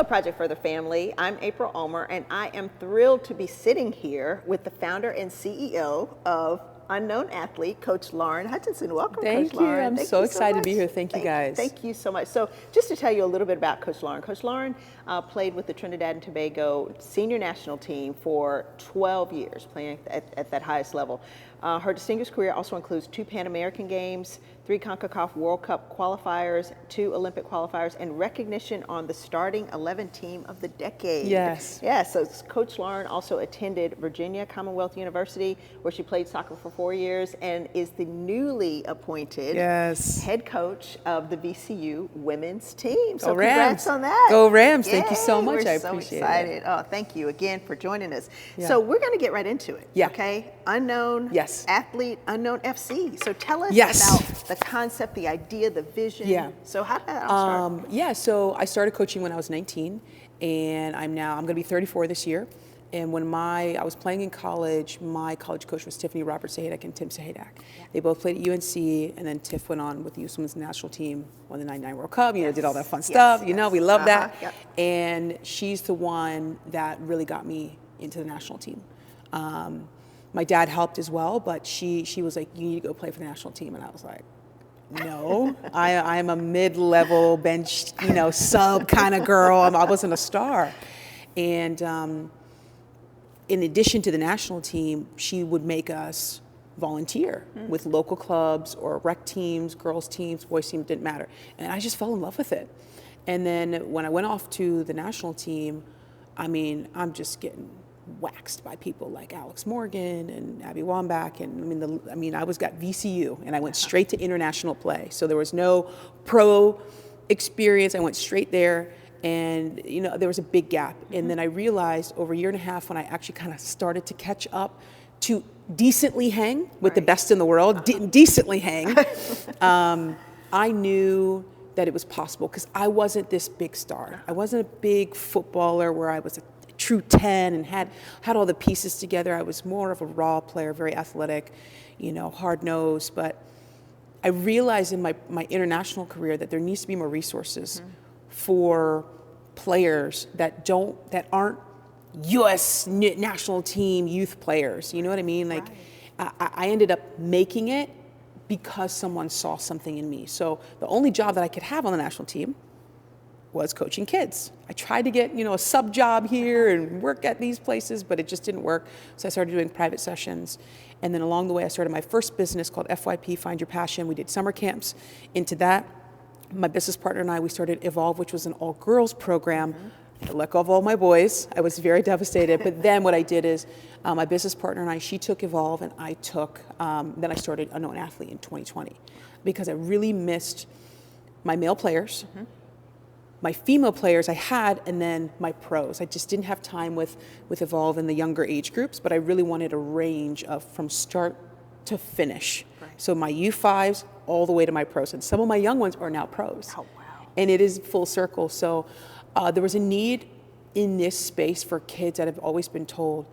Hello, Project for the Family. I'm April Ulmer, and I am thrilled to be sitting here with the founder and CEO of Unknown Athlete, Coach Lauryn Hutchinson. Welcome, Thank Coach you. Lauryn. I'm Thank so you excited to be much. here. Thank you, guys. Thank you so much. So just to tell you a little bit about Coach Lauryn. Coach Lauryn played with the Trinidad and Tobago senior national team for 12 years, playing at that highest level. Her distinguished career also includes 2 Pan American Games, 3 CONCACAF World Cup qualifiers, 2 Olympic qualifiers, and recognition on the starting 11 team of the decade. Yes. Yeah, so Coach Lauryn also attended Virginia Commonwealth University, where she played soccer for 4 years, and is the newly appointed head coach of the VCU women's team. So congrats on that. Go Rams. Yay, thank you so much. I appreciate it. We're so excited. It. Oh, thank you again for joining us. Yeah. So we're going to get right into it. Yeah. Okay. Unknown Athlete, Unknown FC. So tell us about the concept, the idea, the vision. Yeah. So how did that all start? Yeah, so I started coaching when I was 19, and I'm going to be 34 this year. And when I was playing in college, my college coach was Tiffany Roberts-Sahadak and Tim Sahadak. Yeah. They both played at UNC, and then Tiff went on with the U.S. Women's National Team, won the '99 World Cup, did all that fun stuff. You know, we love that. Yep. And she's the one that really got me into the national team. My dad helped as well, but she was like, you need to go play for the national team. And I was like, no, I'm a mid-level bench, sub kind of girl. I wasn't a star. And in addition to the national team, she would make us volunteer with local clubs or rec teams, girls teams, boys teams, didn't matter. And I just fell in love with it. And then when I went off to the national team, I'm just getting waxed by people like Alex Morgan and Abby Wambach, and I got VCU, and I went straight to international play. So there was no pro experience. I went straight there, and there was a big gap. And then I realized over a year and a half, when I actually kind of started to catch up to decently hang with the best in the world, decently hang, I knew that it was possible, because I wasn't this big star. I wasn't a big footballer where I was a true 10 and had all the pieces together. I was more of a raw player, very athletic, hard-nosed. But I realized in my international career that there needs to be more resources for players that aren't U.S. national team youth players. You know what I mean? Like, I ended up making it because someone saw something in me. So the only job that I could have on the national team was coaching kids. I tried to get, a sub job here and work at these places, but it just didn't work. So I started doing private sessions. And then along the way, I started my first business called FYP, Find Your Passion. We did summer camps into that. My business partner and I, we started Evolve, which was an all-girls program. I let go of all my boys. I was very devastated. But then what I did is, my business partner and I, she took Evolve, and I took, then I started Unknown Athlete in 2020, because I really missed my male players, my female players I had, and then my pros. I just didn't have time with Evolve in the younger age groups, but I really wanted a range of from start to finish. Right. So my U5s all the way to my pros, and some of my young ones are now pros. Oh, wow. And it is full circle. So there was a need in this space for kids that have always been told,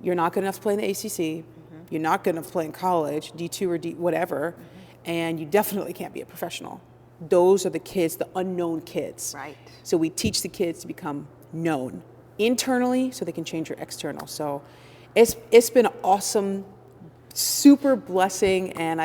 you're not good enough to play in the ACC, you're not good enough to play in college, D2 or D whatever, and you definitely can't be a professional. Those are the kids, the unknown kids. Right. So we teach the kids to become known internally so they can change your external. So it's been an awesome, super blessing, and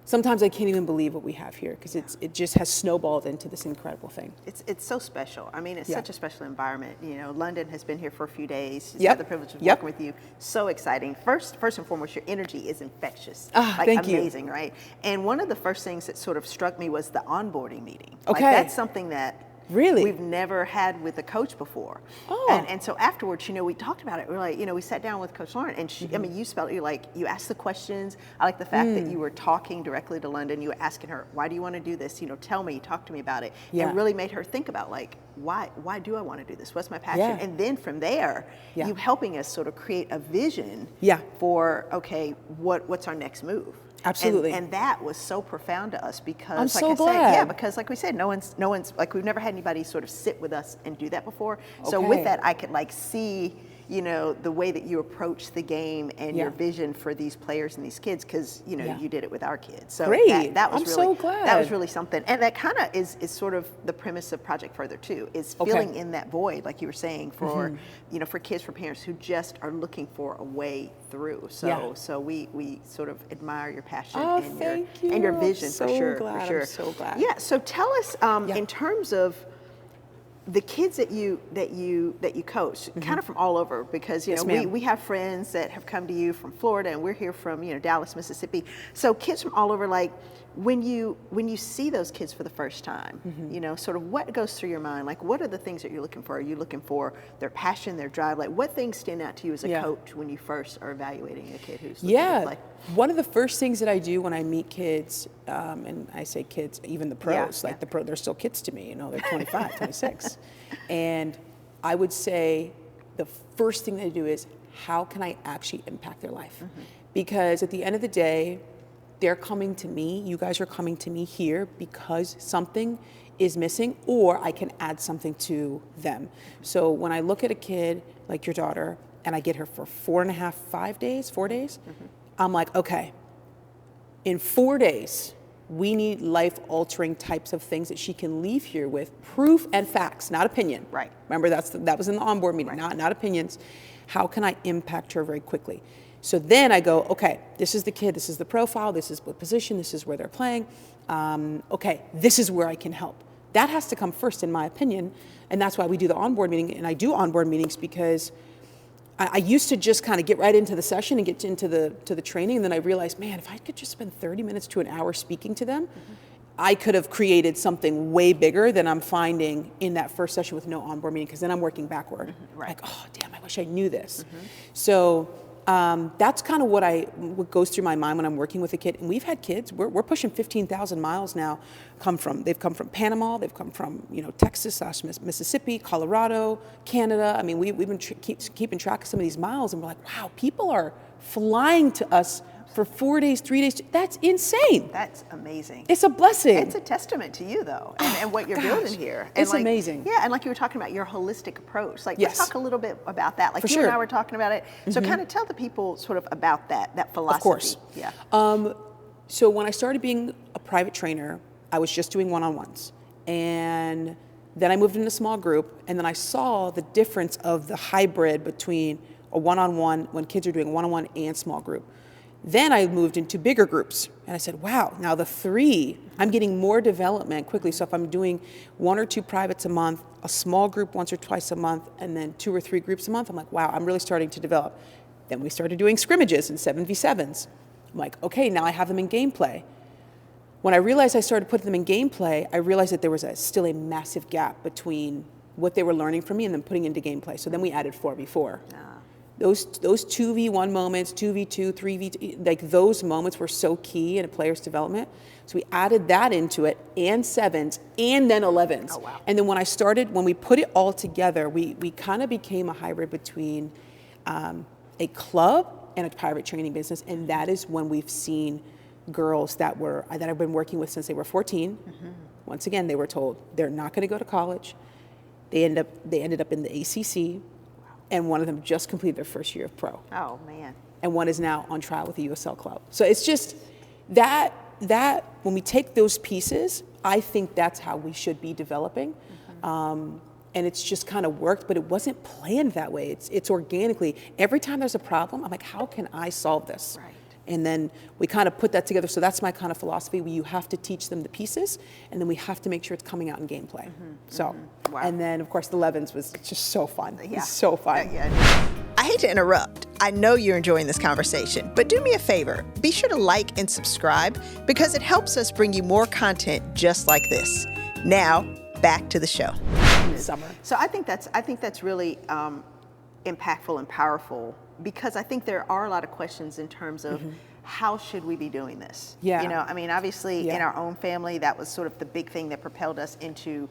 sometimes I can't even believe what we have here, because it just has snowballed into this incredible thing. It's so special. It's such a special environment. Londyn has been here for a few days. She's had had the privilege of working with you. So exciting. First and foremost, your energy is infectious. Thank you. Amazing, right? And one of the first things that sort of struck me was the onboarding meeting. Okay. That's something that really we've never had with a coach before. And so afterwards, we talked about it. We're like, we sat down with Coach Lauryn, and she, you spelled it, you asked the questions. I like the fact that you were talking directly to Londyn. You were asking her, why do you want to do this? Tell me, talk to me about it. And really made her think about, why do I want to do this? What's my passion? And then from there, you helping us sort of create a vision for, okay, what's our next move? Absolutely. And that was so profound to us, because I'm so glad. because like we said, no one's like, we've never had anybody sort of sit with us and do that before. So with that, I could see, you know, the way that you approach the game and your vision for these players and these kids, because, you know, you did it with our kids. So Great. that was I'm really, so glad. that was really something. And that kind of is sort of the premise of Project Further too, is filling in that void, like you were saying, for, you know, for kids, for parents who just are looking for a way through. So so we sort of admire your passion and your vision, so for sure. Glad. For sure. I'm so glad. Yeah. So tell us, in terms of the kids that you coach, kind of from all over, because you know we have friends that have come to you from Florida, and we're here from, you know, Dallas, Mississippi. So kids from all over, like when you see those kids for the first time, you know, sort of what goes through your mind? Like, what are the things that you're looking for? Are you looking for their passion, their drive? Like, what things stand out to you as a coach when you first are evaluating a kid who's looking to play? One of the first things that I do when I meet kids, and I say kids, even the pros, like the pro, they're still kids to me, you know, they're 25, 26. And I would say the first thing they do is, how can I actually impact their life? Because at the end of the day, they're coming to me, you guys are coming to me here because something is missing, or I can add something to them. So when I look at a kid like your daughter, and I get her for 4 days, I'm like, okay, in 4 days, we need life-altering types of things that she can leave here with, proof and facts, not opinion. Right. Remember, that was in the onboard meeting, not opinions. How can I impact her very quickly? So then I go, okay, this is the kid, this is the profile, this is what position, this is where they're playing. Okay, this is where I can help. That has to come first, in my opinion, and that's why we do the onboard meeting. And I do onboard meetings because I used to just kind of get right into the session and get into the training, and then I realized, man, if I could just spend 30 minutes to an hour speaking to them, I could have created something way bigger than I'm finding in that first session with no onboard meeting, because then I'm working backward. Like, oh, damn, I wish I knew this. So that's kind of what goes through my mind when I'm working with a kid. And we've had kids, we're pushing 15,000 miles now, they've come from Panama, they've come from, you know, Texas, Mississippi, Colorado, Canada. I mean, we've been keeping track of some of these miles, and we're like, wow, people are flying to us for 4 days, 3 days. That's insane. That's amazing. It's a blessing. It's a testament to you, though, and what you're building here. And it's amazing. Yeah, and like you were talking about your holistic approach. Like, let's talk a little bit about that. Like, you and I were talking about it. So kind of tell the people sort of about that philosophy. Of course. Yeah. So when I started being a private trainer, I was just doing one-on-ones. And then I moved into a small group, and then I saw the difference of the hybrid between a one-on-one, when kids are doing one-on-one and small group. Then I moved into bigger groups, and I said, wow, now the 3, I'm getting more development quickly. So if I'm doing 1 or 2 privates a month, a small group once or twice a month, and then 2 or 3 groups a month, I'm like, wow, I'm really starting to develop. Then we started doing scrimmages and 7v7s. I'm like, okay, now I have them in gameplay. When I realized I started putting them in gameplay, I realized that there was still a massive gap between what they were learning from me and then putting into gameplay. So then we added 4v4. Those 2v1 moments, 2v2, 3v2, like those moments were so key in a player's development. So we added that into it, and 7s, and then 11s. Oh, wow. And then when we put it all together, we kind of became a hybrid between a club and a private training business. And that is when we've seen girls that I've been working with since they were 14. Once again, they were told they're not going to go to college. They ended up in the ACC. And one of them just completed their first year of pro. Oh, man. And one is now on trial with the USL club. So it's just that when we take those pieces, I think that's how we should be developing. And it's just kind of worked, but it wasn't planned that way. It's organically. Every time there's a problem, I'm like, how can I solve this? Right. And then we kind of put that together. So that's my kind of philosophy. You have to teach them the pieces, and then we have to make sure it's coming out in gameplay. So, wow. And then of course the 11s was just so fun. Yeah. It's so fun. I hate to interrupt. I know you're enjoying this conversation, but do me a favor. Be sure to like and subscribe, because it helps us bring you more content just like this. Now, back to the show. Summer. So I think that's really impactful and powerful, because I think there are a lot of questions in terms of how should we be doing this? Yeah. You know, I mean, obviously in our own family, that was sort of the big thing that propelled us into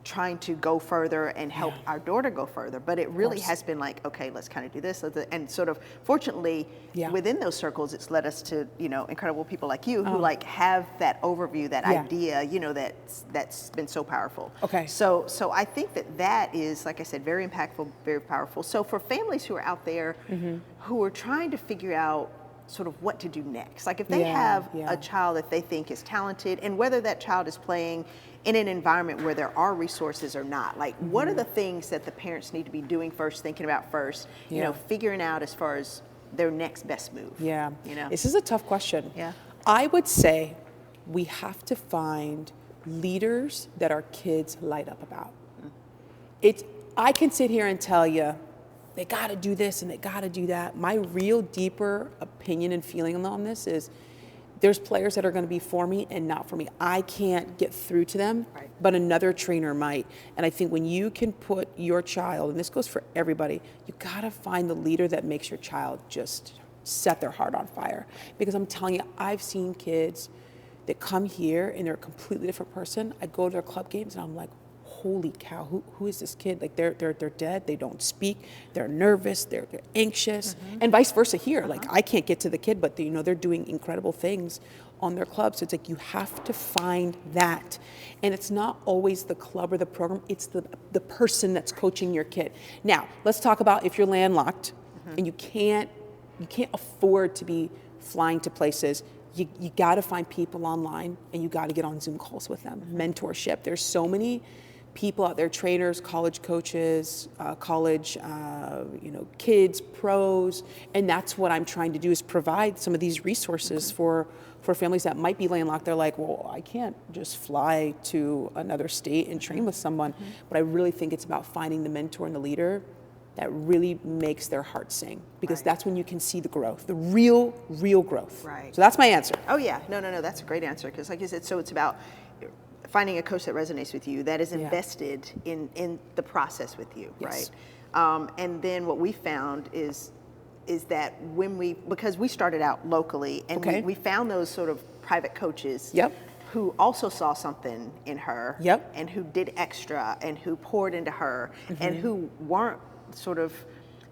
trying to go further and help our daughter go further, but it really has been like, okay, let's kind of do this, and sort of, fortunately, within those circles, it's led us to, you know, incredible people like you who like have that overview, that idea, you know, that's been so powerful. Okay. So I think that is, like I said, very impactful, very powerful. So for families who are out there who are trying to figure out sort of what to do next, like if they have a child that they think is talented, and whether that child is playing in an environment where there are resources or not, like what are the things that the parents need to be doing first, thinking about first, you know, figuring out as far as their next best move? Yeah, you know, this is a tough question. Yeah, I would say we have to find leaders that our kids light up about. I can sit here and tell you they got to do this and they got to do that. My real deeper opinion and feeling on this is there's players that are going to be for me and not for me. I can't get through to them, but another trainer might. And I think when you can put your child, and this goes for everybody, you got to find the leader that makes your child just set their heart on fire. Because I'm telling you, I've seen kids that come here and they're a completely different person. I go to their club games and I'm like, holy cow, who is this kid? Like they're dead, they don't speak, they're nervous, they're anxious, and vice versa here. Like I can't get to the kid, but you know, they're doing incredible things on their club. So it's like you have to find that. And it's not always the club or the program, it's the person that's coaching your kid. Now, let's talk about if you're landlocked and you can't afford to be flying to places. You got to find people online and you got to get on Zoom calls with them. Mentorship. There's so many people out there, trainers, college coaches, kids, pros, and that's what I'm trying to do is provide some of these resources for families that might be landlocked. They're like, well, I can't just fly to another state and train with someone, but I really think it's about finding the mentor and the leader that really makes their heart sing, because that's when you can see the growth, the real growth. Right. So that's my answer. Oh yeah, no, that's a great answer, because like you said, so it's about finding a coach that resonates with you, that is invested in the process with you, right? And then what we found is that because we started out locally, and we found those sort of private coaches who also saw something in her, and who did extra, and who poured into her, and who weren't sort of,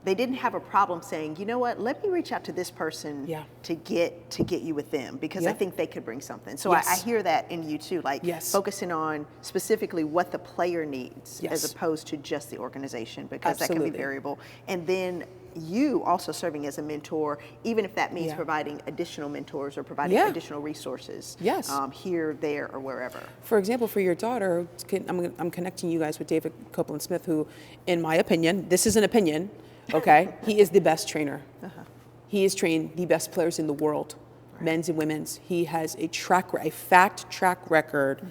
they didn't have a problem saying, you know what, let me reach out to this person to get you with them, because I think they could bring something. So I hear that in you too, like focusing on specifically what the player needs as opposed to just the organization, because that can be variable. And then you also serving as a mentor, even if that means providing additional mentors or providing additional resources here, there, or wherever. For example, for your daughter, I'm connecting you guys with David Copeland-Smith, who, in my opinion, this is an opinion, okay, he is the best trainer. He has trained the best players in the world, men's and women's. He has a fact track record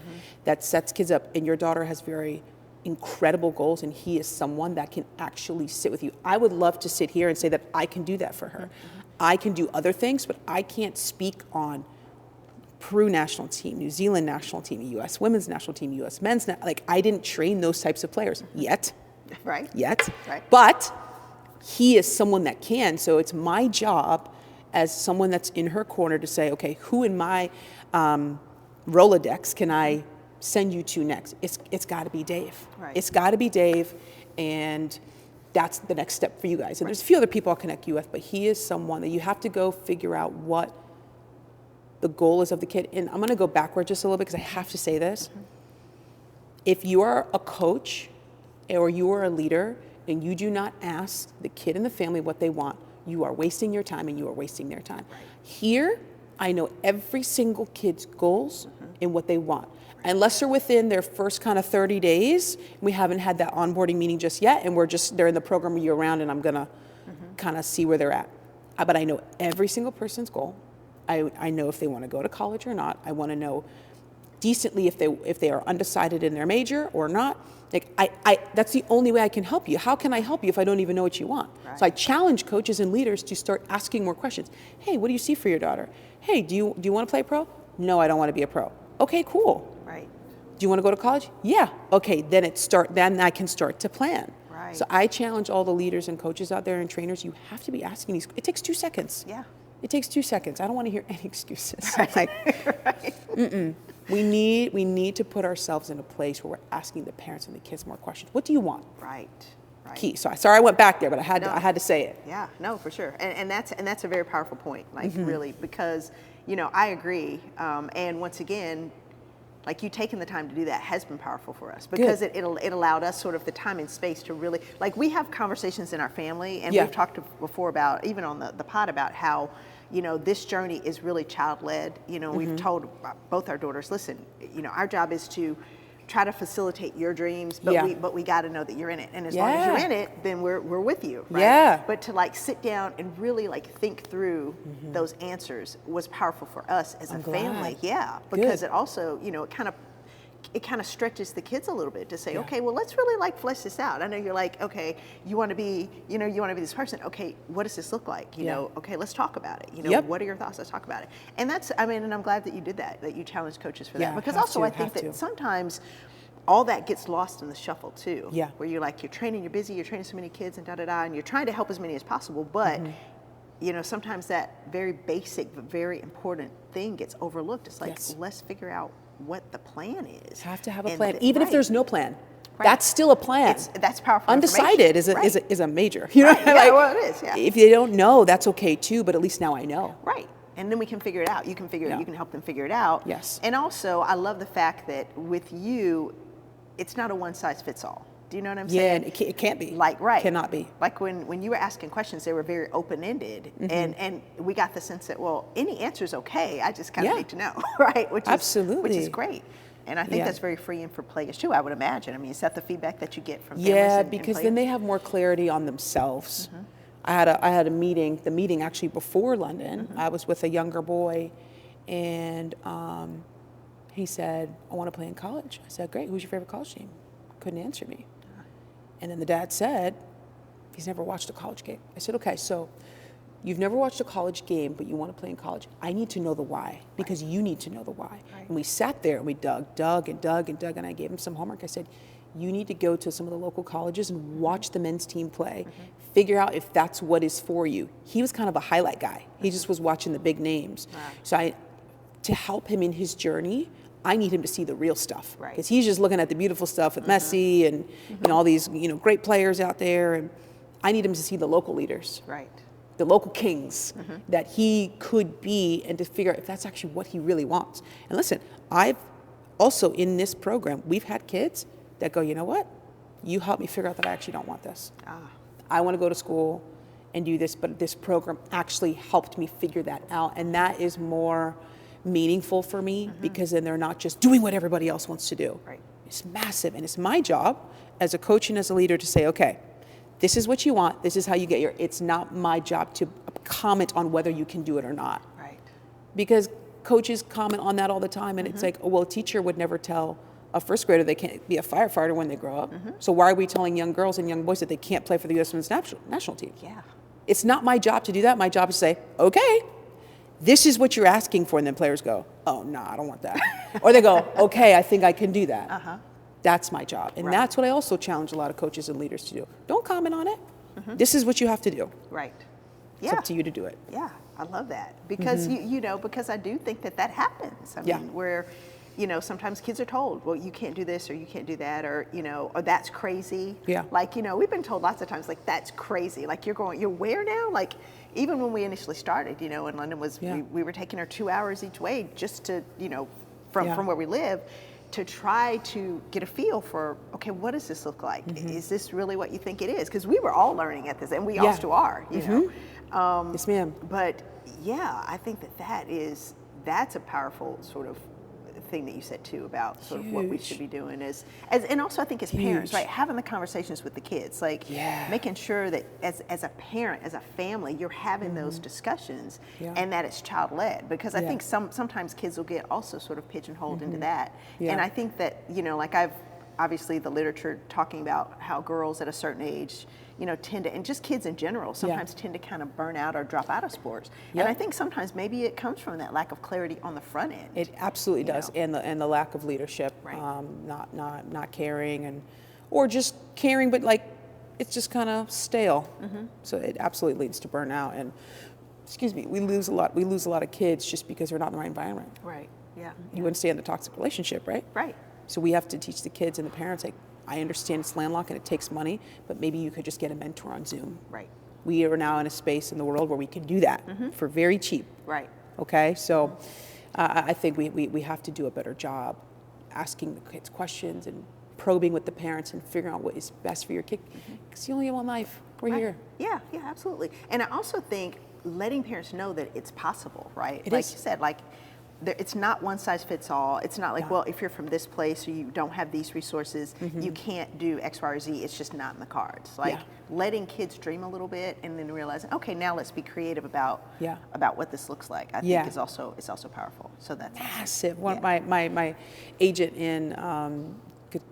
that sets kids up, and your daughter has very incredible goals, and he is someone that can actually sit with you. I would love to sit here and say that I can do that for her. I can do other things, but I can't speak on Peru national team, New Zealand national team, U.S. women's national team, U.S. men's, like I didn't train those types of players yet. But he is someone that can, so it's my job as someone that's in her corner to say, okay, who in my Rolodex can I send you to next? It's got to be Dave. It's got to be Dave, and that's the next step for you guys. And there's a few other people I'll connect you with, but he is someone that you have to go figure out what the goal is of the kid. And I'm going to go backward just a little bit, because I have to say this. If you are a coach or you are a leader and you do not ask the kid and the family what they want, you are wasting your time and you are wasting their time. Here, I know every single kid's goals and what they want. Unless they're within their first kind of 30 days, we haven't had that onboarding meeting just yet, and they're in the program year round, and I'm gonna kind of see where they're at. But I know every single person's goal. I know if they want to go to college or not. I want to know decently if they are undecided in their major or not. Like that's the only way I can help you. How can I help you if I don't even know what you want? So I challenge coaches and leaders to start asking more questions. Hey, what do you see for your daughter? Hey, do you want to play pro? No, I don't want to be a pro. Okay, cool. Do you want to go to college? Yeah. Okay, then I can start to plan. So I challenge all the leaders and coaches out there and trainers, you have to be asking these. It takes 2 seconds. It takes 2 seconds. I don't want to hear any excuses. We need to put ourselves in a place where we're asking the parents and the kids more questions. What do you want? Right. Right. Key. Sorry, I went back there, but I had to say it. Yeah, no, for sure, and that's a very powerful point. Like really, because I agree, and once again, like you taking the time to do that has been powerful for us because it allowed us sort of the time and space to really, like, we have conversations in our family, and we've talked before about, even on the pod, about how this journey is really child-led. We've told both our daughters, listen, our job is to try to facilitate your dreams, but we got to know that you're in it, and as long as you're in it, then we're with you, right? Yeah. But to like sit down and really like think through those answers was powerful for us as a family. Yeah, because it also it kind of stretches the kids a little bit to say, okay, well, let's really like flesh this out. I know you're like, okay, you want to be this person. Okay, what does this look like? Okay, let's talk about it. What are your thoughts? Let's talk about it. And that's, and I'm glad that you did that you challenged coaches for that. Because also I think that sometimes all that gets lost in the shuffle too. Yeah. Where you're like, you're training, you're busy, you're training so many kids and and you're trying to help as many as possible, but sometimes that very basic but very important thing gets overlooked. It's like, let's figure out what the plan is. Have to have a plan, even if there's no plan. That's still a plan. That's powerful. Undecided is a major. Well, it is. Yeah. If they don't know, that's okay too. But at least now I know. Right. And then we can figure it out. You can figure it. You can help them figure it out. Yes. And also, I love the fact that with you, it's not a one size fits all. Do you know what I'm saying? Yeah, it can't be. Like, right. Cannot be. Like when you were asking questions, they were very open-ended. And we got the sense that, well, any answer is okay. I just kind of need to know, right? Which is great. And I think that's very freeing for players too, I would imagine. I mean, is that the feedback that you get from families and because players? Then they have more clarity on themselves. I had a meeting, the meeting actually before Londyn. I was with a younger boy, and he said, I want to play in college. I said, great, who's your favorite college team? Couldn't answer me. And then the dad said, he's never watched a college game. I said, okay, so you've never watched a college game, but you want to play in college. I need to know the why, because you need to know the why. And we sat there and we dug, and I gave him some homework. I said, you need to go to some of the local colleges and watch the men's team play, figure out if that's what is for you. He was kind of a highlight guy. He just was watching the big names. So to help him in his journey, I need him to see the real stuff, because he's just looking at the beautiful stuff with Messi and all these great players out there, and I need him to see the local leaders, the local kings that he could be, and to figure out if that's actually what he really wants. And listen, I've also in this program, we've had kids that go, you know what, you helped me figure out that I actually don't want this. I want to go to school and do this, but this program actually helped me figure that out, and that is more meaningful for me, because then they're not just doing what everybody else wants to do. It's massive, and it's my job as a coach and as a leader to say, okay, this is what you want, this is how you get your, it's not my job to comment on whether you can do it or not. Because coaches comment on that all the time, and it's like, oh, well, a teacher would never tell a first grader they can't be a firefighter when they grow up. So why are we telling young girls and young boys that they can't play for the U.S. Women's national team? It's not my job to do that. My job is to say, okay, this is what you're asking for, and then players go, oh, no, I don't want that. Or they go, okay, I think I can do that. That's my job. And that's what I also challenge a lot of coaches and leaders to do. Don't comment on it. This is what you have to do. It's up to you to do it. Yeah, I love that. Because, because I do think that happens. I mean, where, sometimes kids are told, well, you can't do this, or you can't do that, or, or that's crazy. Like, we've been told lots of times, like, that's crazy. Like, you're where now? Like, even when we initially started, and Londyn was, we were taking her 2 hours each way just to, from where we live, to try to get a feel for, okay, what does this look like? Is this really what you think it is? Because we were all learning at this, and we all still are, you know. Yes, ma'am. But yeah, I think that's a powerful sort of thing that you said too about sort of what we should be doing and also I think as parents, right, having the conversations with the kids, like making sure that as a parent, as a family, you're having those discussions, and that it's child-led, because I think sometimes kids will get also sort of pigeonholed into that, and I think that, like I've obviously the literature talking about how girls at a certain age, tend to, and just kids in general, sometimes tend to kind of burn out or drop out of sports. And I think sometimes maybe it comes from that lack of clarity on the front end. It absolutely does, and the lack of leadership, not caring, or just caring, but like it's just kind of stale. So it absolutely leads to burnout, and we lose a lot of kids just because they're not in the right environment. Yeah. You wouldn't stay in the toxic relationship, right? Right. So we have to teach the kids and the parents, like, I understand it's landlocked and it takes money, but maybe you could just get a mentor on Zoom. Right. We are now in a space in the world where we can do that for very cheap. Right. Okay, so I think we have to do a better job asking the kids questions and probing with the parents and figuring out what is best for your kid. Because you only have one life. We're here. Yeah, yeah, absolutely. And I also think letting parents know that it's possible, right? It like is. you said, like it's not one size fits all. It's not like, well, if you're from this place or you don't have these resources, you can't do X, Y, or Z. It's just not in the cards. Like letting kids dream a little bit and then realizing, okay, now let's be creative about what this looks like. I think is also powerful. So that's massive. One my agent and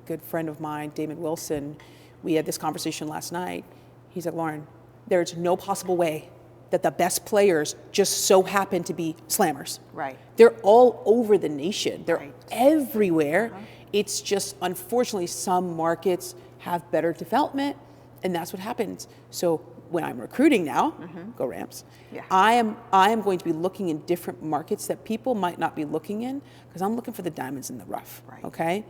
good friend of mine, Damon Wilson, we had this conversation last night. He's like, Lauryn, there's no possible way that the best players just so happen to be slammers. Right. They're all over the nation. They're everywhere. It's just, unfortunately, some markets have better development, and that's what happens. So when I'm recruiting now, go Rams, I am going to be looking in different markets that people might not be looking in, because I'm looking for the diamonds in the rough, okay?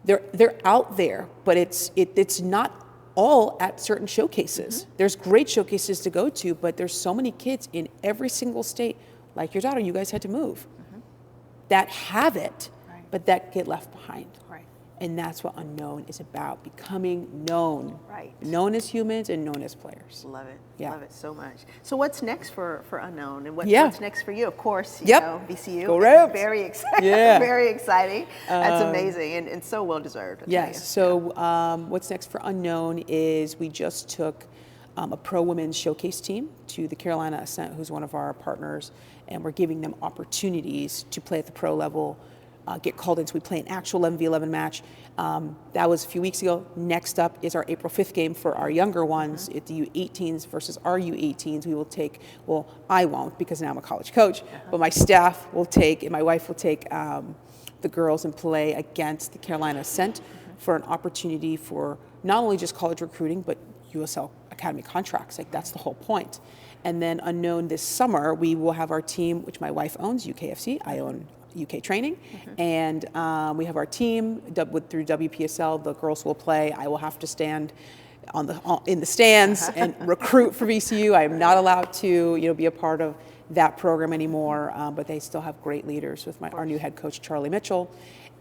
They're out there, but it's not all at certain showcases. There's great showcases to go to, but there's so many kids in every single state, like your daughter, you guys had to move, that have it, but that get left behind. And that's what Unknown is about, becoming known. Known as humans and known as players. Love it. Love it so much. So what's next for Unknown? And what's next for you? Of course, you know, VCU. Go Rams. Very exciting. Very exciting. That's amazing and so well deserved. Yes. So what's next for Unknown is we just took a pro women's showcase team to the Carolina Ascent, who's one of our partners, and we're giving them opportunities to play at the pro level, get called in, so we play an actual 11v11 match. That was a few weeks ago. Next up is our April 5th game for our younger ones. It's the U18s versus our U18s. We will take, well, I won't because now I'm a college coach, but my staff will take, and my wife will take the girls and play against the Carolina Ascent for an opportunity for not only just college recruiting, but USL Academy contracts. Like, that's the whole point. And then Unknown this summer, we will have our team, which my wife owns, UKFC. I own UK Training, and we have our team through WPSL. The girls will play. I will have to stand in the stands and recruit for VCU. I am not allowed to, be a part of that program anymore. But they still have great leaders with our new head coach Charlie Mitchell.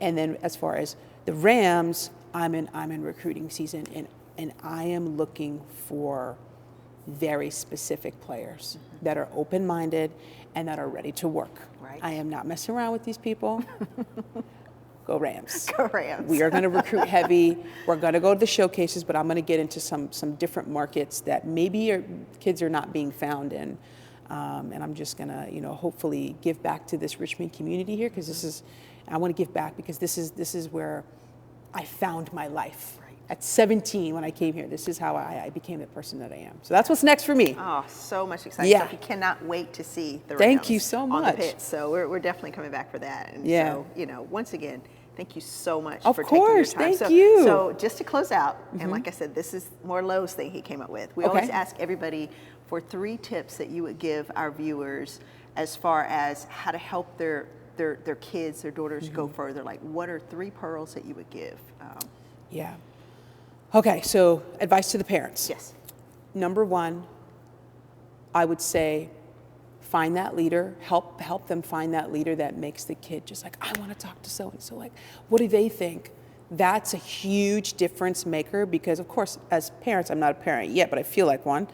And then as far as the Rams, I'm in recruiting season, and I am looking for very specific players that are open-minded and that are ready to work. I am not messing around with these people. Go Rams. Go Rams. We are going to recruit heavy. We're going to go to the showcases, but I'm going to get into some different markets that maybe kids are not being found in. And I'm just going to, hopefully give back to this Richmond community here, because I want to give back because this is where I found my life. At 17, when I came here, this is how I became the person that I am. So that's what's next for me. Oh, so much exciting stuff. You cannot wait to see the Rams. Thank you so much. On the pitch. So we're definitely coming back for that. And so, once again, thank you so much for taking your time. Of course, thank you. So just to close out, and like I said, this is more Lowe's thing he came up with. We always ask everybody for 3 tips that you would give our viewers as far as how to help their kids, their daughters go further. Like, what are 3 pearls that you would give? Okay, so advice to the parents. Yes. Number 1, I would say find that leader, help them find that leader that makes the kid just like, I want to talk to so-and-so. Like, what do they think? That's a huge difference maker, because of course, as parents, I'm not a parent yet, but I feel like one.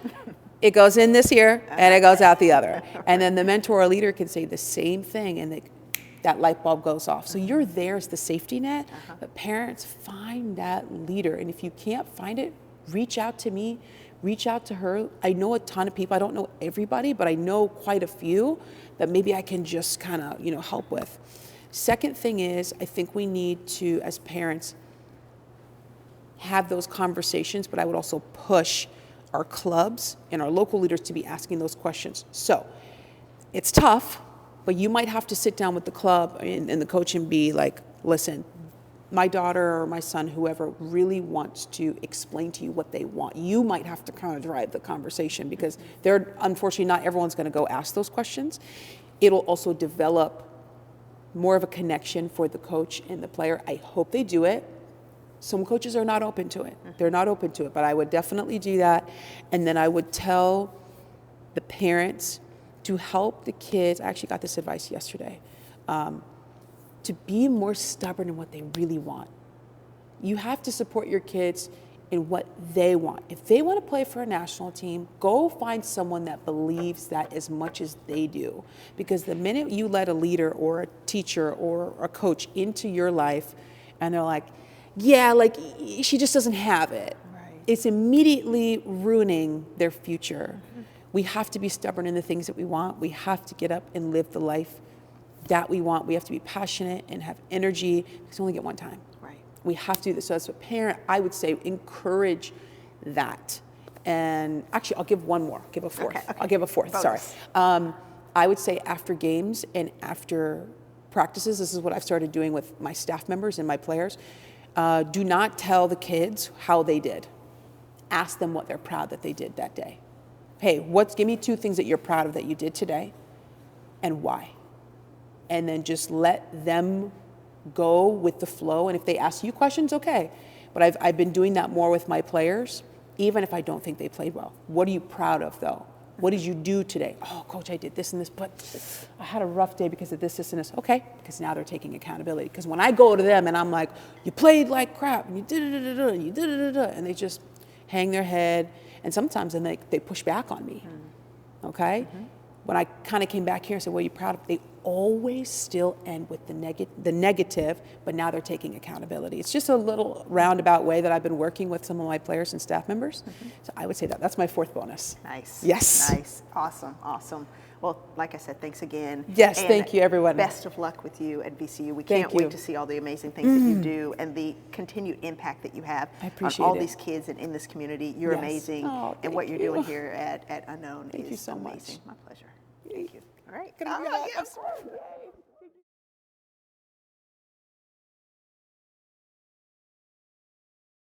It goes in this ear and it goes out the other. And then the mentor or leader can say the same thing, and that light bulb goes off. So you're there as the safety net, but parents, find that leader. And if you can't find it, reach out to me, reach out to her. I know a ton of people. I don't know everybody, but I know quite a few that maybe I can just kind of, help with. Second thing is, I think we need to, as parents, have those conversations, but I would also push our clubs and our local leaders to be asking those questions. So it's tough, but you might have to sit down with the club and the coach and be like, listen, my daughter or my son, whoever, really wants to explain to you what they want. You might have to kind of drive the conversation, because unfortunately, not everyone's going to go ask those questions. It'll also develop more of a connection for the coach and the player. I hope they do it. Some coaches are not open to it. They're not open to it, but I would definitely do that. And then I would tell the parents to help the kids. I actually got this advice yesterday, to be more stubborn in what they really want. You have to support your kids in what they want. If they want to play for a national team, go find someone that believes that as much as they do. Because the minute you let a leader or a teacher or a coach into your life and they're like, yeah, like she just doesn't have it, right. It's immediately ruining their future. We have to be stubborn in the things that we want. We have to get up and live the life that we want. We have to be passionate and have energy, because we only get one time. Right. We have to do this. So as a parent, I would say encourage that. And actually, I'll give one more. I'll give a fourth. Okay. I'll give a fourth. Bonus. Sorry. I would say after games and after practices, this is what I've started doing with my staff members and my players. Do not tell the kids how they did. Ask them what they're proud that they did that day. Hey, give me 2 things that you're proud of that you did today and why. And then just let them go with the flow. And if they ask you questions, okay. But I've been doing that more with my players, even if I don't think they played well. What are you proud of though? What did you do today? Oh, coach, I did this and this, but I had a rough day because of this, this, and this. Okay, because now they're taking accountability. Because when I go to them and I'm like, you played like crap, and you did-da-da-da-da, and you did-da-da-da, and they just hang their head, and sometimes then they push back on me, okay? When I kind of came back here and said, what are you proud of? They always still end with the negative, but now they're taking accountability. It's just a little roundabout way that I've been working with some of my players and staff members. So I would say that's my 4th bonus. Nice. Yes. Nice. Awesome. Awesome. Well, like I said, thanks again. Yes, and thank you, everyone. Best of luck with you at VCU. We Thank can't you. wait to see all the amazing things that you do and the continued impact that you have I on appreciate all it. these kids and in this community. You're Yes. amazing. Oh, and what thank you're doing you. here at Unknown Thank is you so much. amazing. My pleasure. Thank you. All right. Gonna be Oh, back. yes. Yay.